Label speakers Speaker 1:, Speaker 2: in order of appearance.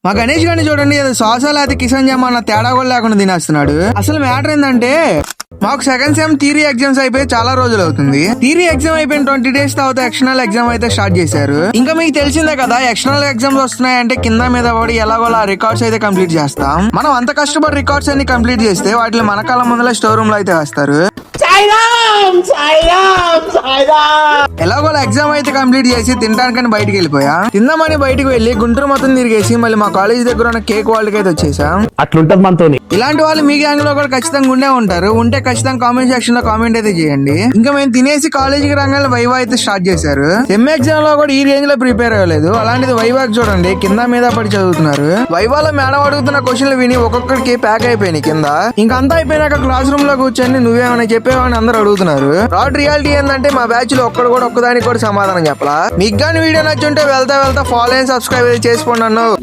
Speaker 1: మా గణేష్ గారిని చూడండి, అది సాసా లేకపోతే కిసాన్ జామా అన్న తేడా కూడా లేకుండా తినేస్తున్నాడు. అసలు మ్యాటర్ ఏంటంటే మాకు సెకండ్ సెమ్ థియరీ ఎగ్జామ్స్ అయిపోయి చాలా రోజులు అవుతుంది. థియరీ ఎగ్జామ్ అయిపోయిన 20 days తర్వాత ఎక్స్టర్నల్ ఎగ్జామ్ అయితే స్టార్ట్ చేశారు. ఇంకా మీకు తెలిసిందే కదా, ఎక్స్టర్నల్ ఎగ్జామ్స్ వస్తున్నాయంటే కింద మీద పడి ఎలాగోలా రికార్డ్స్ అయితే కంప్లీట్ చేస్తాం. మనం అంత కష్టపడి రికార్డ్స్ అన్ని కంప్లీట్ చేస్తే వాటిని మన కాలం ముందర స్టోర్ రూమ్ లో అయితే వేస్తారు. ఎలాగోలా ఎగ్జామ్ అయితే కంప్లీట్ చేసి తినడానికని బయటికి వెళ్ళిపోయా. తిందామని బయటికి వెళ్ళి గుంటూరు మొత్తం తిరిగేసి మళ్ళీ మా కాలేజ్ దగ్గర ఉన్న కేక్ వాళ్ళకి అయితే వచ్చేసాం.
Speaker 2: అట్లుంటది మనతో.
Speaker 1: ఇలాంటి వాళ్ళు మీ గ్యాంగ్ లో కూడా ఖచ్చితంగా ఉండే ఉంటారు. ఉంటే ఖచ్చితంగా కామెంట్ సెక్షన్ లో కామెంట్ అయితే చేయండి. ఇంకా మేము తినేసి కాలేజీకి రంగానే వైవా అయితే స్టార్ట్ చేశారు. సెమ్ ఎగ్జామ్ లో కూడా ఈ రేంజ్ లో ప్రిపేర్ అవ్వలేదు. అలాంటిది వైవాకి చూడండి, కింద మీద పడి చదువుతున్నారు. వైవాలో మేడం అడుగుతున్న క్వశ్చన్లు విని ఒక్కొక్కడికి ప్యాక్ అయిపోయినాయి కింద. ఇంకంతా అయిపోయినాక క్లాస్ రూమ్ లో కూర్చొని నువ్వేమైనా చెప్పేవని అందరూ అడుగుతున్నారు. రాడ్ రియాలిటీ ఏంటంటే మా బ్యాచ్ లో ఒక్కదానికి కూడా సమాధానం చెప్పలా. మీకు కానీ వీడియో నచ్చుంటే వెళ్తా ఫాలో అండ్ సబ్స్క్రైబ్ చేసుకోండి అన్నావు.